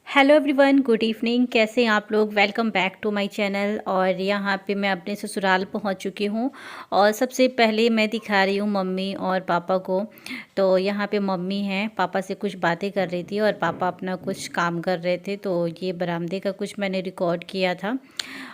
Hello everyone, good evening. कैसे हैं आप लोग? Welcome back to my channel. और यहाँ पे मैं अपने ससुराल पहुँच चुकी हूँ। और सबसे पहले मैं दिखा रही हूँ मम्मी और पापा को। तो यहाँ पे मम्मी हैं, पापा से कुछ बातें कर रही थी और पापा अपना कुछ काम कर रहे थे। तो ये बरामदे का कुछ मैंने रिकॉर्ड किया था।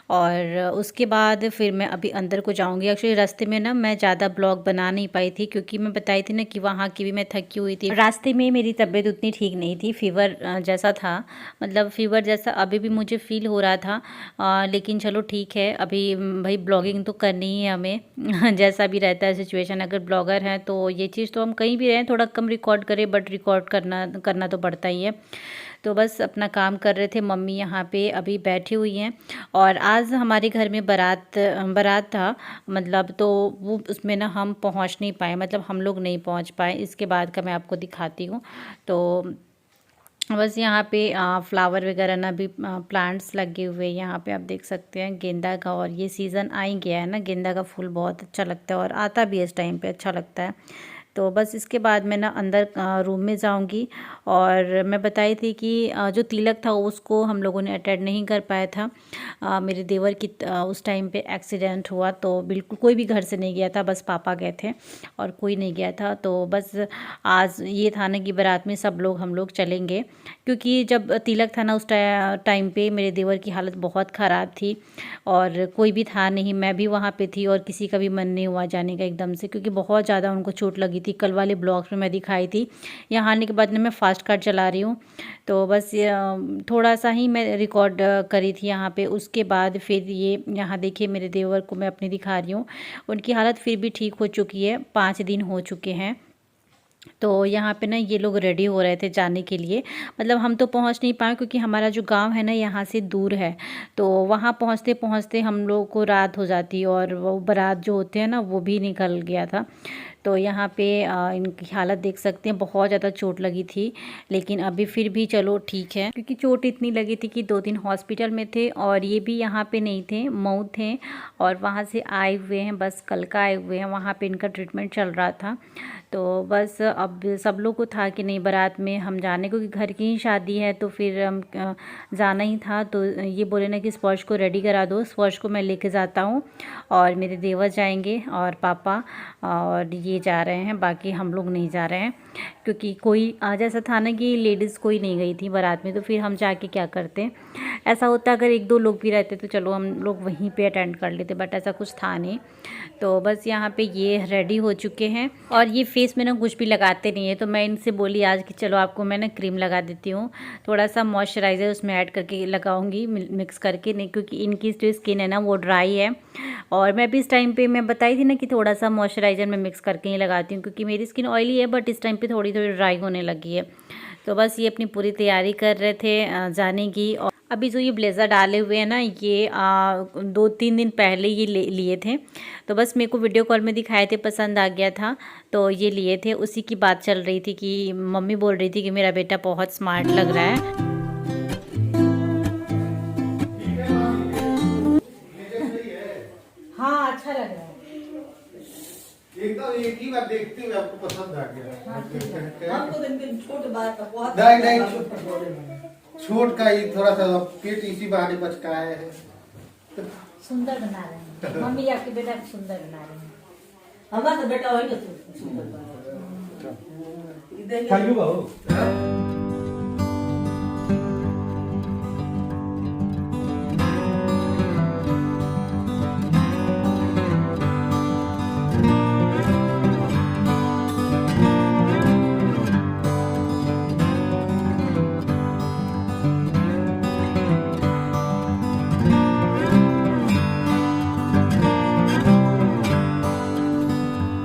और उसके बाद फिर मैं अभी अंदर को जाऊंगी। एक्चुअली रास्ते में ना मैं ज़्यादा ब्लॉग बना नहीं पाई थी, क्योंकि मैं बताई थी ना कि वहाँ की भी मैं थकी हुई थी। रास्ते में मेरी तबीयत उतनी ठीक नहीं थी, फीवर जैसा था। मतलब फीवर जैसा अभी भी मुझे फ़ील हो रहा था। लेकिन चलो ठीक है, अभी भाई ब्लॉगिंग तो करनी ही है हमें जैसा भी रहता है सिचुएशन। अगर ब्लॉगर हैं तो ये चीज़ तो हम कहीं भी रहें थोड़ा कम रिकॉर्ड करें, बट रिकॉर्ड करना तो पड़ता ही है। तो बस अपना काम कर रहे थे। मम्मी यहाँ पे अभी बैठी हुई हैं। और आज हमारे घर में बारात बारात था, मतलब तो वो उसमें ना हम पहुँच नहीं पाए, मतलब हम लोग नहीं पहुँच पाए। इसके बाद का मैं आपको दिखाती हूँ। तो बस यहाँ पे फ्लावर वगैरह ना भी प्लांट्स लगे हुए यहाँ पे आप देख सकते हैं, गेंदा का। और ये सीज़न आ ही गया है ना, गेंदा का फूल बहुत अच्छा लगता है और आता भी इस टाइम पे अच्छा लगता है। तो बस इसके बाद मैं ना अंदर रूम में जाऊंगी। और मैं बताई थी कि जो तिलक था उसको हम लोगों ने अटेंड नहीं कर पाया था। मेरे देवर की उस टाइम पे एक्सीडेंट हुआ, तो बिल्कुल कोई भी घर से नहीं गया था, बस पापा गए थे और कोई नहीं गया था। तो बस आज ये था ना कि बारात में सब लोग हम लोग चलेंगे, क्योंकि जब तिलक था ना उस टाइम पे मेरे देवर की हालत बहुत ख़राब थी और कोई भी था नहीं। मैं भी वहाँ पे थी और किसी का भी मन नहीं हुआ जाने का एकदम से, क्योंकि बहुत ज़्यादा उनको चोट लगी थी। कल वाले ब्लॉग्स में मैं दिखाई थी। यहाँ आने के बाद ना मैं फास्ट कार्ड चला रही हूँ, तो बस थोड़ा सा ही मैं रिकॉर्ड करी थी यहाँ पे। उसके बाद फिर ये यहाँ देखिए मेरे देवर को मैं अपनी दिखा रही हूँ। उनकी हालत फिर भी ठीक हो चुकी है, 5 दिन हो चुके हैं। तो यहाँ पे ना ये लोग रेडी हो रहे थे जाने के लिए। मतलब हम तो पहुँच नहीं पाए, क्योंकि हमारा जो गांव है ना यहाँ से दूर है। तो वहाँ पहुँचते पहुँचते हम लोग को रात हो जाती, और वो बारात जो होते हैं ना वो भी निकल गया था। तो यहाँ पे इनकी हालत देख सकते हैं, बहुत ज़्यादा चोट लगी थी। लेकिन अभी फिर भी चलो ठीक है, क्योंकि चोट इतनी लगी थी कि 2 दिन हॉस्पिटल में थे। और ये भी यहाँ पे नहीं थे, मऊ थे और वहाँ से आए हुए हैं, बस कल का आए हुए हैं। वहाँ पे इनका ट्रीटमेंट चल रहा था। तो बस अब सब लोग को था कि नहीं बारात में हम जाने, क्योंकि घर की ही शादी है तो फिर हम जाना ही था। तो ये बोले ना कि स्पर्श को रेडी करा दो, स्पर्श को मैं लेके जाता हूँ और मेरे देवर जाएंगे और पापा और ये जा रहे हैं, बाकी हम लोग नहीं जा रहे हैं। क्योंकि कोई आज ऐसा था ना कि लेडीज़ कोई नहीं गई थी बारात में, तो फिर हम जाके क्या करते। ऐसा होता अगर 1-2 लोग भी रहते तो चलो हम लोग वहीं पे अटेंड कर लेते, बट ऐसा कुछ था नहीं। तो बस यहाँ पे ये रेडी हो चुके हैं। और ये फेस में ना कुछ भी लगाते नहीं है, तो मैं इनसे बोली आज कि चलो आपको मैं ना क्रीम लगा देती हूँ, थोड़ा सा मॉइस्चराइज़र उसमें ऐड करके लगाऊंगी, मिक्स करके। नहीं, क्योंकि इनकी जो स्किन है ना वो ड्राई है। और मैं भी इस टाइम पे मैं बताई थी ना कि थोड़ा सा मॉइस्चराइज़र मैं मिक्स करके ही लगाती हूँ, क्योंकि मेरी स्किन ऑयली है, बट इस टाइम पे थोड़ी थोड़ी ड्राई होने लगी है। तो बस ये अपनी पूरी तैयारी कर रहे थे जाने की। और अभी जो ये ब्लेज़र डाले हुए हैं ना, ये 2-3 दिन पहले ये लिए थे। तो बस मेरे को वीडियो कॉल में दिखाए थे, पसंद आ गया था तो ये लिए थे। उसी की बात चल रही थी कि मम्मी बोल रही थी कि मेरा बेटा बहुत स्मार्ट लग रहा है। हाँ, अच्छा लग रहा है। एकदम एक ही बार देखते हुए आपको पसंद आ गया। हमको दिन दिन छोट बात का बहुत नहीं नहीं, छोट का ही थोड़ा सा पेट इसी बहाने बचकाए है। सुंदर बना रहे हैं मम्मी, आपके बेटा को सुंदर बना रहे हैं। हमारा तो बेटा वही सुंदर बना।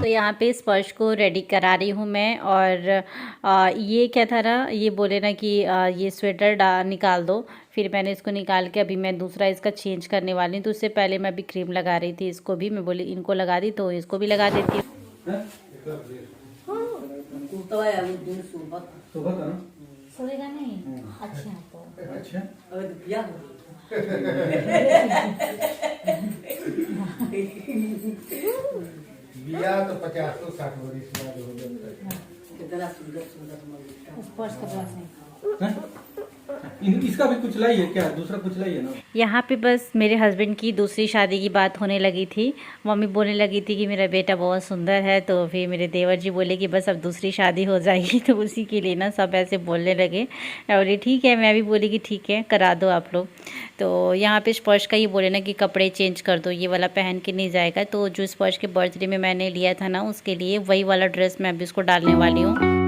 तो यहाँ पे स्पर्श को रेडी करा रही हूँ मैं। और ये क्या था ना, ये बोले ना कि ये स्वेटर निकाल दो। फिर मैंने इसको निकाल के अभी मैं दूसरा इसका चेंज करने वाली हूँ। तो उससे पहले मैं अभी क्रीम लगा रही थी, इसको भी मैं बोली इनको लगा दी तो इसको भी लगा देती हूँ। सोएगा नहीं? अच्छा तो अच्छा बिया तो 50-60 वर्ष बाद हो गया। कितना सुंदर सुंदर स्पर्श का ब्लाउज नहीं। इसका भी कुछ लाई है क्या? दूसरा कुछ लाई है ना? यहाँ पे बस मेरे हस्बैंड की दूसरी शादी की बात होने लगी थी। मम्मी बोलने लगी थी कि मेरा बेटा बहुत सुंदर है, तो फिर मेरे देवर जी बोले कि बस अब दूसरी शादी हो जाएगी, तो उसी के लिए ना सब ऐसे बोलने लगे। मैं बोली ठीक है, मैं भी बोली कि ठीक है करा दो आप लोग। तो यहाँ पे स्पर्श का ये बोले ना कि कपड़े चेंज कर दो, ये वाला पहन के नहीं जाएगा। तो जो स्पर्श के बर्थडे में मैंने लिया था ना, उसके लिए वही वाला ड्रेस मैं अभी उसको डालने वाली हूँ।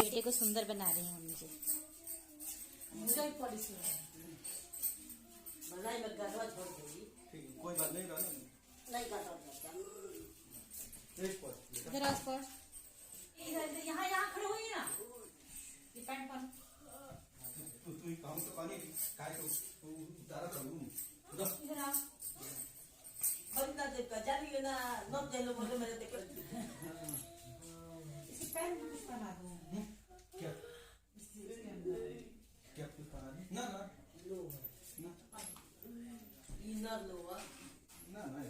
बेटे को सुंदर बना रही हूँ मुझे। मलाई में गरबा छोड़ देगी। कोई बात नहीं डालो। नहीं कर सकते। इधर आ स्पर्श। यहाँ यहाँ खड़े हुई ना। ये पैंट पहन। तू काम तो पानी काय तो उतारा करूँ। इधर आ। अब ना देख कर जा रही है ना, नोट दे लो बोले मेरे देख कर। इसी पैंट में कुछ पहना दूँ। क्या? क्या कुछ पहना दे? ना ना लो ना इनर लो आ। ना ना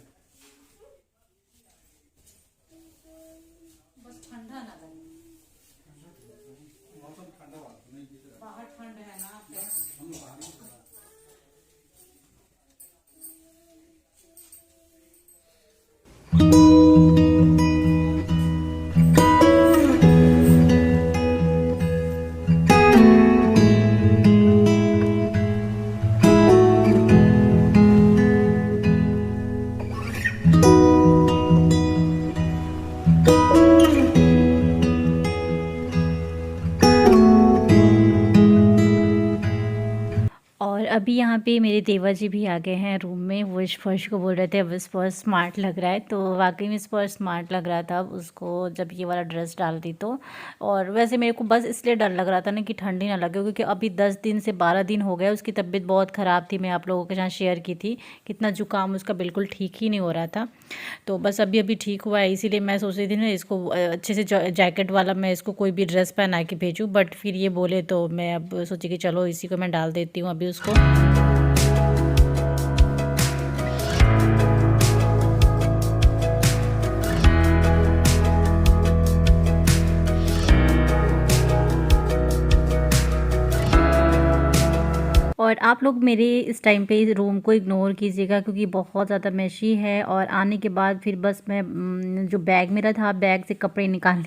बस ठंडा ना लगे। मौसम ठंडा हुआ नहीं दिख रहा। बाहर ठंड है ना। हम लोग बाहर ही खड़ा। और अभी यहाँ पे मेरे देवर जी भी आ गए हैं रूम में। वो स्पर्श को बोल रहे थे अब स्पर्श स्मार्ट लग रहा है, तो वाकई में स्पर्श स्मार्ट लग रहा था अब उसको जब ये वाला ड्रेस डाल दी तो। और वैसे मेरे को बस इसलिए डर लग रहा था ना कि ठंडी ना लगे, क्योंकि अभी 10 दिन से 12 दिन हो गए उसकी तबीयत बहुत ख़राब थी। मैं आप लोगों के साथ शेयर की थी कितना जुकाम उसका बिल्कुल ठीक ही नहीं हो रहा था। तो बस अभी अभी ठीक हुआ है, इसीलिए मैं सोच रही थी ना इसको अच्छे से जैकेट वाला मैं इसको कोई भी ड्रेस पहना के भेजूँ, बट फिर ये बोले तो मैं अब सोची कि चलो इसी को मैं डाल देती हूँ अभी उसको। और आप लोग मेरे इस टाइम पे रूम को इग्नोर कीजिएगा, क्योंकि बहुत ज़्यादा मैशी है। और आने के बाद फिर बस मैं जो बैग मेरा था, बैग से कपड़े निकाल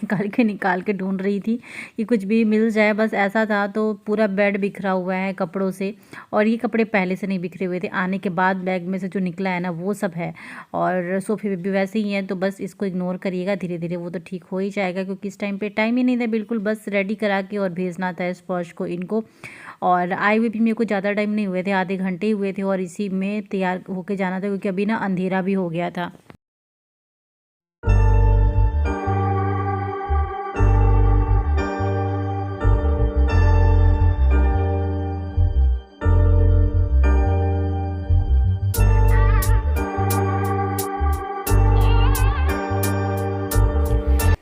के ढूंढ रही थी कि कुछ भी मिल जाए, बस ऐसा था। तो पूरा बेड बिखरा हुआ है कपड़ों से, और ये कपड़े पहले से नहीं बिखरे हुए थे, आने के बाद बैग में से जो निकला है ना वो सब है। और सोफे पे भी वैसे ही है, तो बस इसको इग्नोर करिएगा, धीरे धीरे वो तो ठीक हो ही जाएगा। क्योंकि इस टाइम पे टाइम ही नहीं था बिल्कुल, बस रेडी करा के और भेजना था स्पर्श को इनको। और आए हुए भी मेरे को ज़्यादा टाइम नहीं हुए थे, आधे घंटे ही हुए थे, और इसी में तैयार होके जाना था क्योंकि अभी ना अंधेरा भी हो गया था।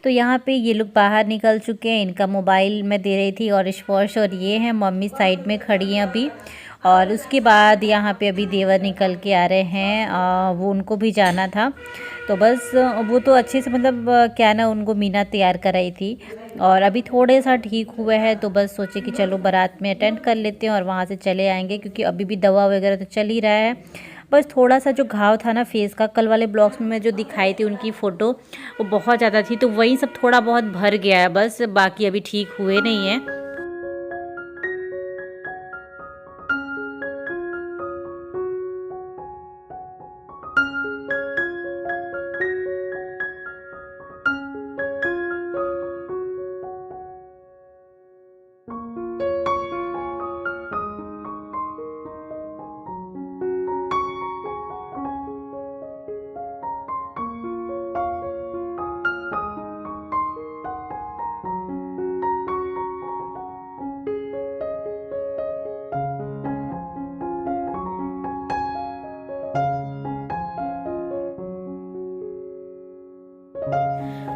तो यहाँ पे ये लोग बाहर निकल चुके हैं, इनका मोबाइल मैं दे रही थी, और स्पर्श और ये हैं मम्मी साइड में खड़ी हैं अभी। और उसके बाद यहाँ पे अभी देवर निकल के आ रहे हैं, वो उनको भी जाना था। तो बस वो तो अच्छे से मतलब क्या ना उनको मीना तैयार कराई थी, और अभी थोड़े सा ठीक हुए हैं। तो बस सोचे कि चलो बारात में अटेंड कर लेते हैं और वहाँ से चले आएंगे, क्योंकि अभी भी दवा वगैरह तो चल ही रहा है। बस थोड़ा सा जो घाव था ना फेस का, कल वाले ब्लॉग्स में मैं जो दिखाई थी उनकी फ़ोटो, वो बहुत ज़्यादा थी, तो वही सब थोड़ा बहुत भर गया है बस, बाकी अभी ठीक हुए नहीं है।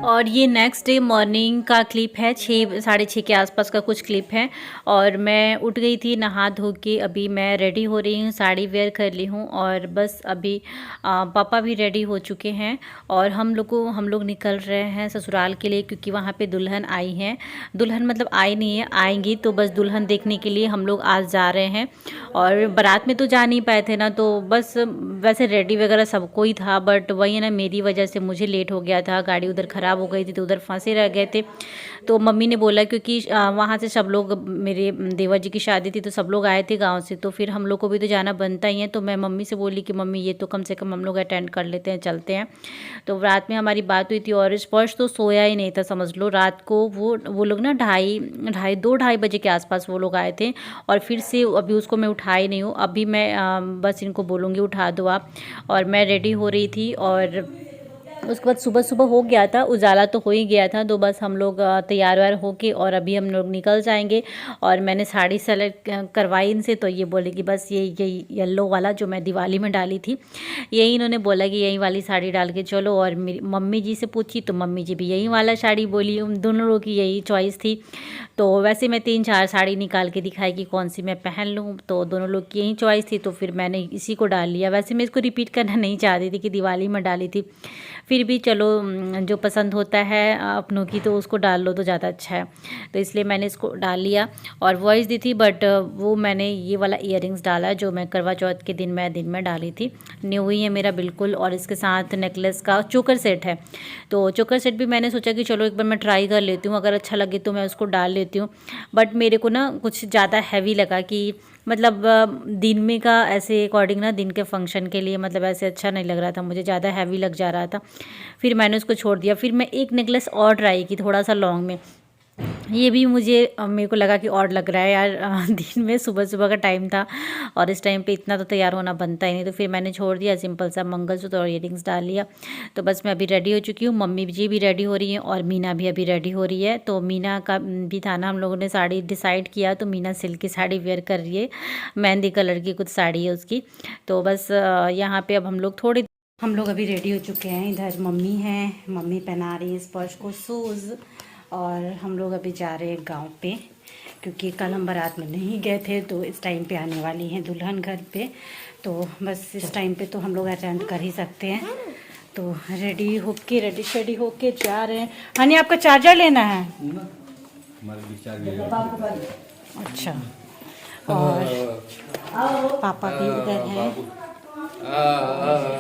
और ये नेक्स्ट डे मॉर्निंग का क्लिप है, 6-6:30 के आसपास का कुछ क्लिप है। और मैं उठ गई थी नहा धो के, अभी मैं रेडी हो रही हूँ, साड़ी वेयर कर ली हूँ और बस अभी पापा भी रेडी हो चुके हैं और हम लोग निकल रहे हैं ससुराल के लिए, क्योंकि वहाँ पे दुल्हन आई है। दुल्हन मतलब आई नहीं है, आएंगी, तो बस दुल्हन देखने के लिए हम लोग आज जा रहे हैं। और बारात में तो जा नहीं पाए थे ना, तो बस वैसे रेडी वगैरह सबको ही था, बट वही है ना, मेरी वजह से मुझे लेट हो गया था, गाड़ी उधर ख़राब हो गई थी तो उधर फंसे रह गए थे। तो मम्मी ने बोला, क्योंकि वहाँ से सब लोग, मेरे देवर जी की शादी थी तो सब लोग आए थे गांव से, तो फिर हम लोग को भी तो जाना बनता ही है। तो मैं मम्मी से बोली कि मम्मी ये तो कम से कम हम लोग अटेंड कर लेते हैं, चलते हैं। तो रात में हमारी बात हुई थी और स्पर्श तो सोया ही नहीं था, समझ लो। रात को वो लोग ना 2-2:30 बजे के आसपास वो लोग आए थे और फिर से अभी उसको मैं उठा ही नहीं हूँ। अभी मैं बस इनको बोलूँगी उठा दो आप। और मैं रेडी हो रही थी और उसके बाद सुबह हो गया था, उजाला तो हो ही गया था, तो बस हम लोग तैयार व्यार होके और अभी हम लोग निकल जाएंगे। और मैंने साड़ी सेलेक्ट करवाई इनसे, तो ये बोले कि बस ये येलो वाला जो मैं दिवाली में डाली थी, यही इन्होंने बोला कि यही वाली साड़ी डाल के चलो। और मेरी मम्मी जी से पूछी तो मम्मी जी भी यही वाला साड़ी बोली, उन दोनों लोगों की यही चॉइस थी। तो वैसे मैं 3-4 साड़ी निकाल के दिखाई कि कौन सी मैं पहन लूँ, तो दोनों लोग की यही चॉइस थी, तो फिर मैंने इसी को डाल लिया। वैसे मैं इसको रिपीट करना नहीं चाहती थी कि दिवाली में डाली थी, फिर भी चलो जो पसंद होता है अपनों की तो उसको डाल लो तो ज़्यादा अच्छा है, तो इसलिए मैंने इसको डाल लिया और वॉइस दी थी। बट वो मैंने ये वाला इयररिंग्स डाला जो मैं करवा चौथ के दिन में डाली थी, न्यू ही है मेरा बिल्कुल। और इसके साथ नेकलेस का चोकर सेट है, तो चोकर सेट भी मैंने सोचा कि चलो एक बार मैं ट्राई कर लेती हूँ, अगर अच्छा लगे तो मैं उसको डाल लेती हूँ। बट मेरे को ना कुछ ज़्यादा हैवी लगा कि मतलब दिन में का ऐसे अकॉर्डिंग ना, दिन के फंक्शन के लिए मतलब ऐसे अच्छा नहीं लग रहा था, मुझे ज़्यादा हैवी लग जा रहा था, फिर मैंने उसको छोड़ दिया। फिर मैं एक नेकलेस और ट्राई की थोड़ा सा लॉन्ग में, ये भी मेरे को लगा कि और लग रहा है यार, दिन में सुबह का टाइम था और इस टाइम पे इतना तो तैयार होना बनता ही नहीं, तो फिर मैंने छोड़ दिया, सिंपल सा मंगलसूत्र और इयररिंग्स डाल लिया। तो बस मैं अभी रेडी हो चुकी हूँ, मम्मी जी भी रेडी हो रही हैं और मीना भी अभी रेडी हो रही है। तो मीना का भी था ना, हम लोगों ने साड़ी डिसाइड किया, तो मीना सिल्क की साड़ी वेयर कर रही है, मेहंदी कलर की कुछ साड़ी है उसकी। तो बस यहाँ पर अब हम लोग अभी रेडी हो चुके हैं। इधर मम्मी हैं, मम्मी पहना रही है स्पर्श को शूज़, और हम लोग अभी जा रहे हैं गांव पे, क्योंकि कल हम बारात में नहीं गए थे, तो इस टाइम पे आने वाली हैं दुल्हन घर पे, तो बस इस टाइम पे तो हम लोग अटेंड कर ही सकते हैं। तो रेडी होके जा रहे हैं। हनी आपका चार्जर लेना है? अच्छा, और पापा भी उधर हैं,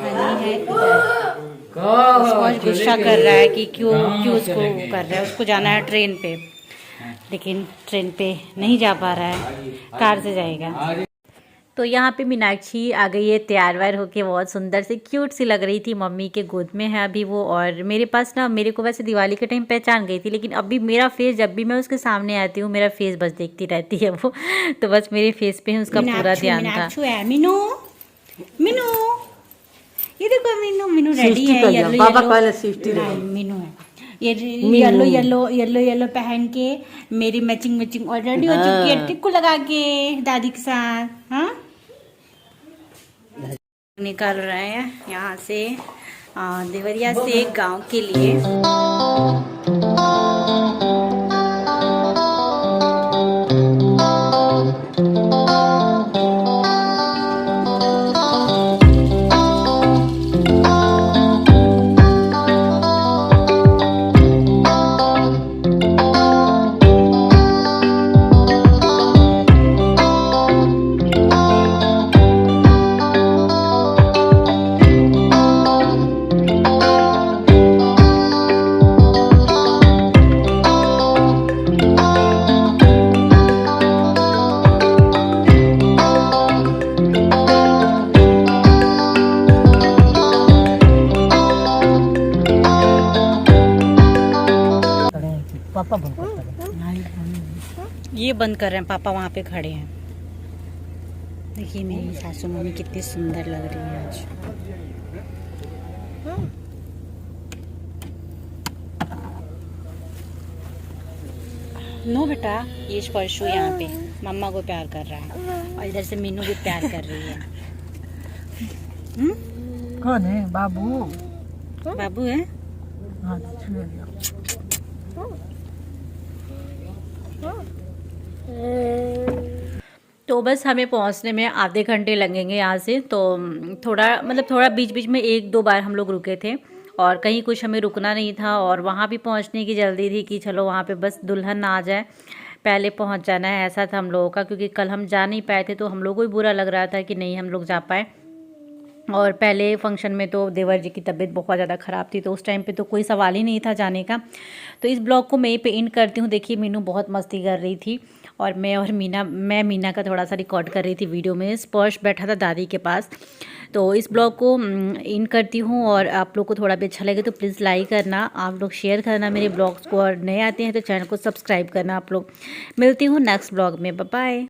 हनी है इधर। बहुत गुस्सा कर रहा है कि क्यों उसको कर रहा है, उसको जाना है ट्रेन पे, लेकिन ट्रेन पे नहीं जा पा रहा है, कार से जाएगा। तो यहाँ पे मीनाक्षी आ गई है तैयार वार होके, बहुत सुंदर सी क्यूट सी लग रही थी, मम्मी के गोद में है अभी वो। और मेरे पास ना, मेरे को वैसे दिवाली के टाइम पहचान गई थी, लेकिन अभी मेरा फेस, जब भी मैं उसके सामने आती हूँ मेरा फेस बस देखती रहती है वो, तो बस मेरे फेस पे ही उसका पूरा ध्यान था। मीनू ये देखो, मीनू रेडी है, मीनू है ये येलो पहन के मेरी मैचिंग और रेडी हो चुकी है, टिक्कू लगा के दादी के साथ। हाँ, निकल रहे हैं यहाँ से देवरिया से गांव के लिए। पापा बंद करता है, ये बंद कर रहे हैं, पापा वहाँ पे खड़े हैं। देखिए मेरी सासू मम्मी कितनी सुंदर लग रही है आज। नो बेटा, ये स्पर्शु यहाँ पे मम्मा को प्यार कर रहा है और इधर से मीनू भी प्यार कर रही है। कौन है? बाबू बाबू है। तो बस हमें पहुंचने में आधे घंटे लगेंगे यहाँ से। तो थोड़ा बीच बीच में 1-2 बार हम लोग रुके थे और कहीं कुछ हमें रुकना नहीं था और वहाँ भी पहुँचने की जल्दी थी कि चलो वहाँ पे बस दुल्हन ना आ जाए, पहले पहुँच जाना है, ऐसा था हम लोगों का। क्योंकि कल हम जा नहीं पाए थे तो हम लोगों को भी बुरा लग रहा था कि नहीं हम लोग जा पाए। और पहले फंक्शन में तो देवर जी की तबीयत बहुत ज़्यादा ख़राब थी तो उस टाइम पे तो कोई सवाल ही नहीं था जाने का। तो इस ब्लॉग को मैं पे एंड करती हूँ। देखिए मीनू बहुत मस्ती कर रही थी और मैं मीना का थोड़ा सा रिकॉर्ड कर रही थी वीडियो में। स्पर्श बैठा था दादी के पास। तो इस ब्लॉग को एंड करती हूँ और आप लोग को थोड़ा भी अच्छा लगे तो प्लीज़ लाइक करना, आप लोग शेयर करना मेरे ब्लॉग्स को, और नए आते हैं तो चैनल को सब्सक्राइब करना आप लोग। मिलती हूँ नेक्स्ट ब्लॉग में, बाय बाय।